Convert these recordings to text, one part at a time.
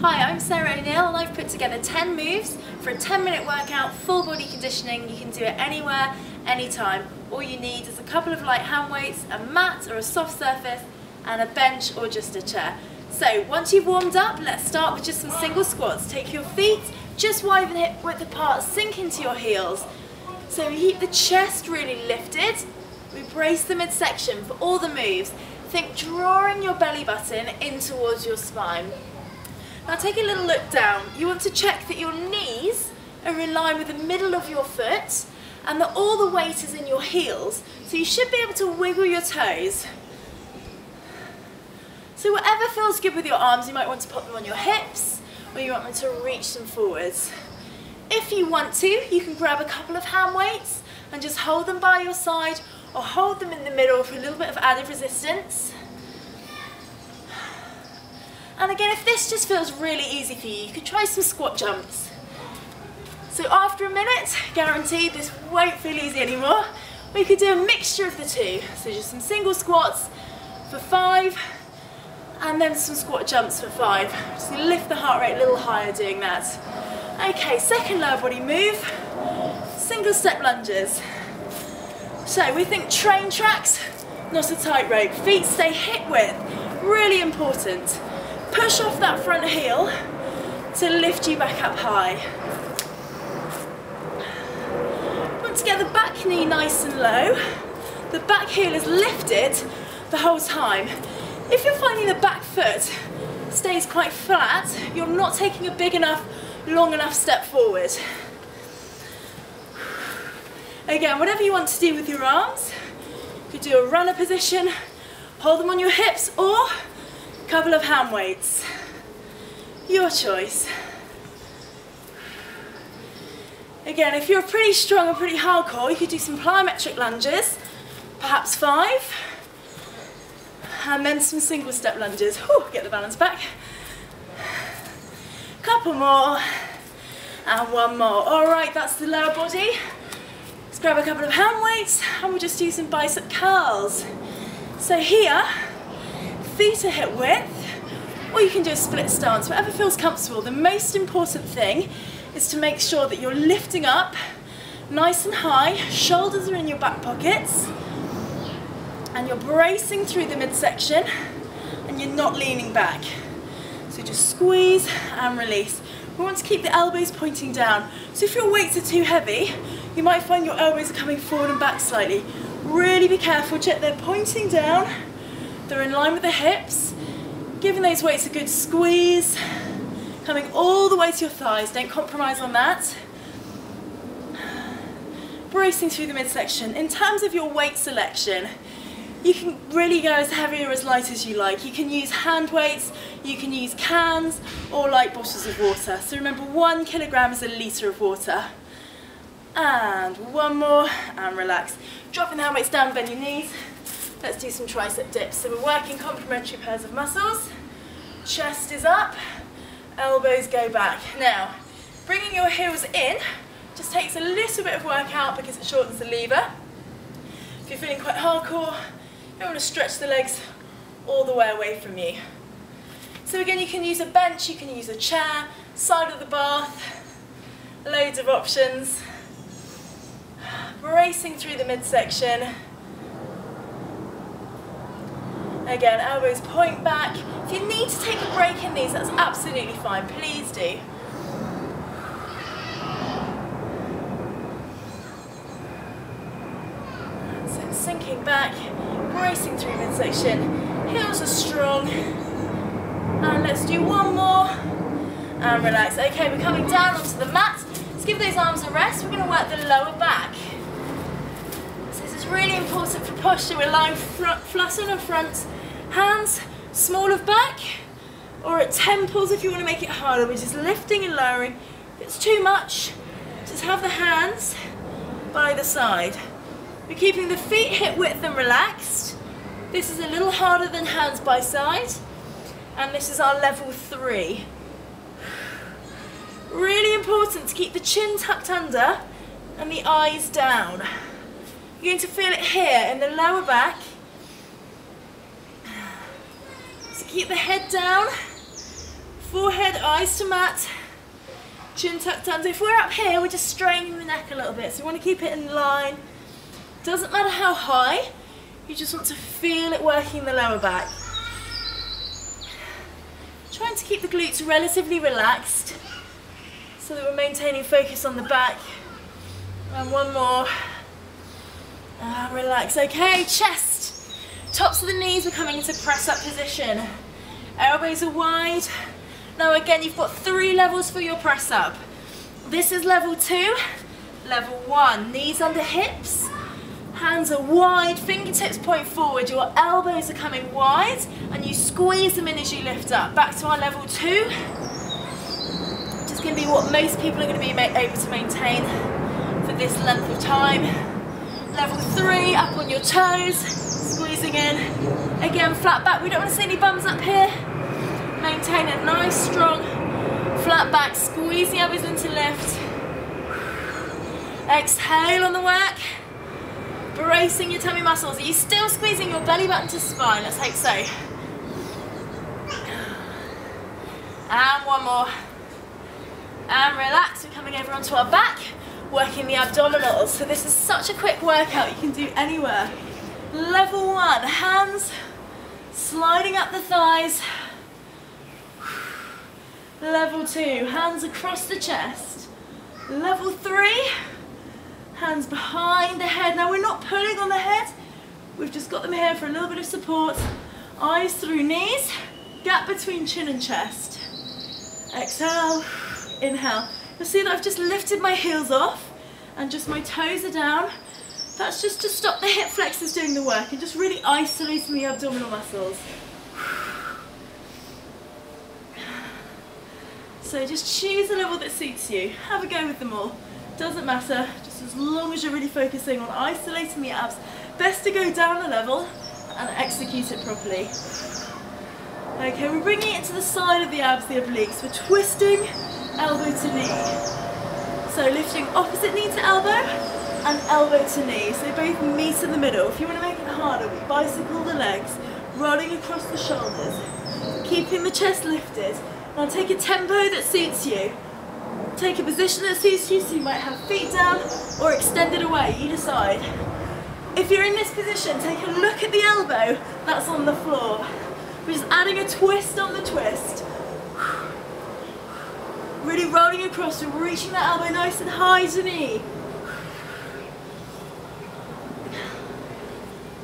Hi, I'm Sarah O'Neill and I've put together 10 moves for a 10-minute workout, full body conditioning. You can do it anywhere, anytime. All you need is a couple of light hand weights, a mat or a soft surface, and a bench or just a chair. So once you've warmed up, let's start with just some single squats. Take your feet just wide and hip width apart, sink into your heels. So we keep the chest really lifted. We brace the midsection for all the moves. Think drawing your belly button in towards your spine. Now take a little look down. You want to check that your knees are in line with the middle of your foot and that all the weight is in your heels. So you should be able to wiggle your toes. So whatever feels good with your arms, you might want to put them on your hips or you want them to reach them forwards. If you want to, you can grab a couple of hand weights and just hold them by your side or hold them in the middle for a little bit of added resistance. And again, if this just feels really easy for you, you can try some squat jumps. So after a minute, guaranteed this won't feel easy anymore, we could do a mixture of the two. So just some single squats for 5, and then some squat jumps for 5. Just gonna lift the heart rate a little higher doing that. Okay, second lower body move, single step lunges. So we think train tracks, not a tightrope. Feet stay hip width, really important. Push off that front heel to lift you back up high. Want to get the back knee nice and low. The back heel is lifted the whole time. If you're finding the back foot stays quite flat, you're not taking a big enough, long enough step forward. Again, whatever you want to do with your arms, you could do a runner position, hold them on your hips, or a couple of hand weights. Your choice. Again, if you're pretty strong and pretty hardcore, you could do some plyometric lunges, perhaps 5, and then some single step lunges. Whew, get the balance back. Couple more, and one more. All right, that's the lower body. Let's grab a couple of hand weights, and we'll just do some bicep curls. So here, feet are hip width, or you can do a split stance, whatever feels comfortable. The most important thing is to make sure that you're lifting up nice and high, shoulders are in your back pockets, and you're bracing through the midsection, and you're not leaning back. So just squeeze and release. We want to keep the elbows pointing down. So if your weights are too heavy, you might find your elbows are coming forward and back slightly. Really be careful, check they're pointing down, they're in line with the hips, giving those weights a good squeeze, coming all the way to your thighs, don't compromise on that. Bracing through the midsection. In terms of your weight selection, you can really go as heavy or as light as you like. You can use hand weights, you can use cans, or light bottles of water. So remember, 1 kilogram is a litre of water. And one more, and relax. Dropping the hand weights down, bend your knees. Let's do some tricep dips. So we're working complementary pairs of muscles. Chest is up, elbows go back. Now, bringing your heels in just takes a little bit of work out because it shortens the lever. If you're feeling quite hardcore, you want to stretch the legs all the way away from you. So again, you can use a bench, you can use a chair, side of the bath, loads of options. Bracing through the midsection. Again, elbows point back. If you need to take a break in these, that's absolutely fine, please do. So sinking back, bracing through midsection. Heels are strong. And let's do one more. And relax. Okay, we're coming down onto the mat. Let's give those arms a rest. We're going to work the lower back. So this is really important for posture. We're lying flat on our front. Hands small of back or at temples if you want to make it harder. We're just lifting and lowering. If it's too much, just have the hands by the side. We're keeping the feet hip width and relaxed. This is a little harder than hands by side. And this is our level 3. Really important to keep the chin tucked under and the eyes down. You're going to feel it here in the lower back. So keep the head down, forehead up. eyes to mat, chin tucked under. If we're up here, we're just straining the neck a little bit, so we want to keep it in line. Doesn't matter how high, you just want to feel it working the lower back. Trying to keep the glutes relatively relaxed so that we're maintaining focus on the back. And one more. And relax. Okay, chest. Tops of the knees, we're coming into press up position. Elbows are wide. Now again, you've got 3 levels for your press up. This is level 2. Level 1, knees under hips. Hands are wide, fingertips point forward, your elbows are coming wide, and you squeeze them in as you lift up. Back to our level 2, which is going to be what most people are going to be able to maintain for this length of time. Level 3, up on your toes, squeezing in. Again, flat back, we don't want to see any bums up here. Maintain a nice, strong, flat back, squeeze the elbows into lift. Exhale on the work. Bracing your tummy muscles. Are you still squeezing your belly button to spine? Let's hope so. And one more. And relax. We're coming over onto our back, working the abdominals. So this is such a quick workout you can do anywhere. Level 1, hands sliding up the thighs. Level 2, hands across the chest. Level 3, hands behind the head. Now we're not pulling on the head, we've just got them here for a little bit of support. Eyes through knees, gap between chin and chest. Exhale, inhale. You'll see that I've just lifted my heels off and just my toes are down. That's just to stop the hip flexors doing the work and just really isolating the abdominal muscles. So just choose a level that suits you. Have a go with them all. Doesn't matter, just as long as you're really focusing on isolating the abs. Best to go down a level and execute it properly. Okay, we're bringing it to the side of the abs, the obliques. We're twisting elbow to knee. So lifting opposite knee to elbow and elbow to knee. So they both meet in the middle. If you want to make it harder, we bicycle the legs, rolling across the shoulders, keeping the chest lifted. Now take a tempo that suits you. Take a position that suits you, so you might have feet down or extended away, you decide. If you're in this position, take a look at the elbow that's on the floor. We're just adding a twist on the twist. Really rolling across, we're reaching that elbow nice and high to knee.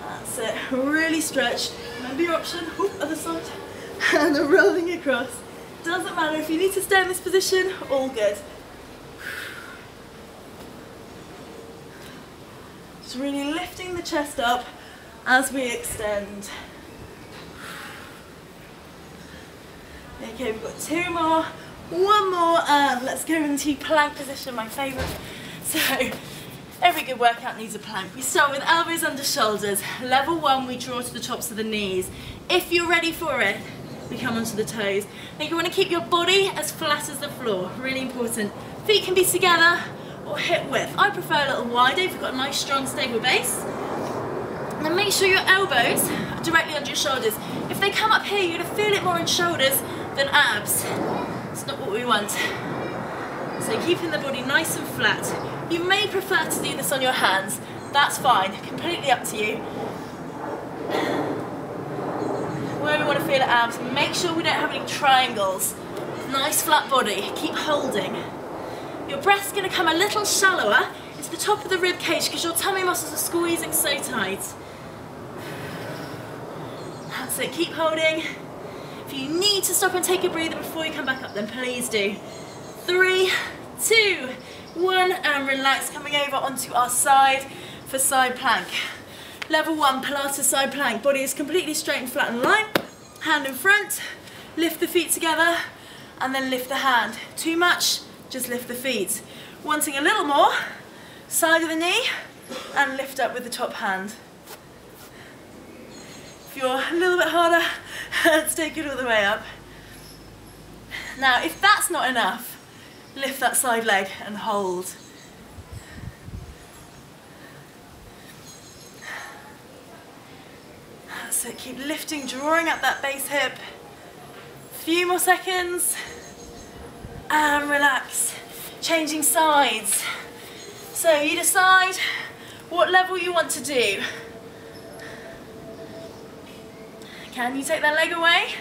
That's it, really stretch. Remember your option, other side, and then rolling across. Doesn't matter if you need to stay in this position, all good. Just really lifting the chest up as we extend. Okay, we've got 2 more, 1 more, and let's go into plank position, my favourite. So, every good workout needs a plank. We start with elbows under shoulders. Level 1, we draw to the tops of the knees. If you're ready for it, we come onto the toes. Now you want to keep your body as flat as the floor, really important. Feet can be together or hip width. I prefer a little wider if you've got a nice strong stable base. And then make sure your elbows are directly under your shoulders. If they come up here, you're going to feel it more in shoulders than abs. It's not what we want. So keeping the body nice and flat. You may prefer to do this on your hands. That's fine, completely up to you. Where we want to feel it abs, make sure we don't have any triangles. Nice flat body, keep holding. Your breath's going to come a little shallower into the top of the rib cage because your tummy muscles are squeezing so tight. That's it, keep holding. If you need to stop and take a breather before you come back up, then please do. 3, 2, 1, and relax, coming over onto our side for side plank. Level 1, Pilates side plank. Body is completely straight and flat in line. Hand in front, lift the feet together, and then lift the hand. Too much, just lift the feet. Wanting a little more, side of the knee, and lift up with the top hand. If you're a little bit harder, let's take it all the way up. Now, if that's not enough, lift that side leg and hold. So keep lifting, drawing up that base hip. A few more seconds. and relax. Changing sides. So you decide what level you want to do. Can you take that leg away?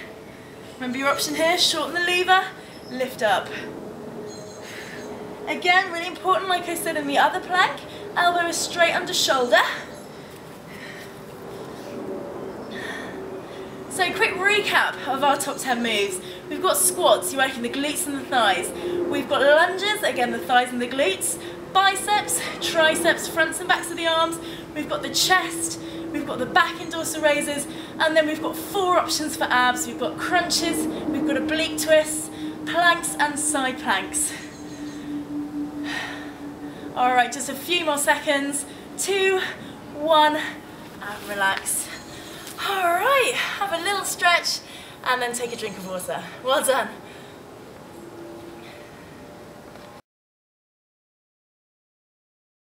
Remember your option here, shorten the lever, lift up. Again, really important, like I said in the other plank, elbow is straight under shoulder. So quick recap of our top 10 moves. We've got squats, you're working the glutes and the thighs. We've got lunges, again the thighs and the glutes. Biceps, triceps, fronts and backs of the arms. We've got the chest, we've got the back and dorsal raises, and then we've got 4 options for abs. We've got crunches, we've got oblique twists, planks and side planks. All right, just a few more seconds. 2, 1, and relax. All right, have a little stretch and then take a drink of water. Well done.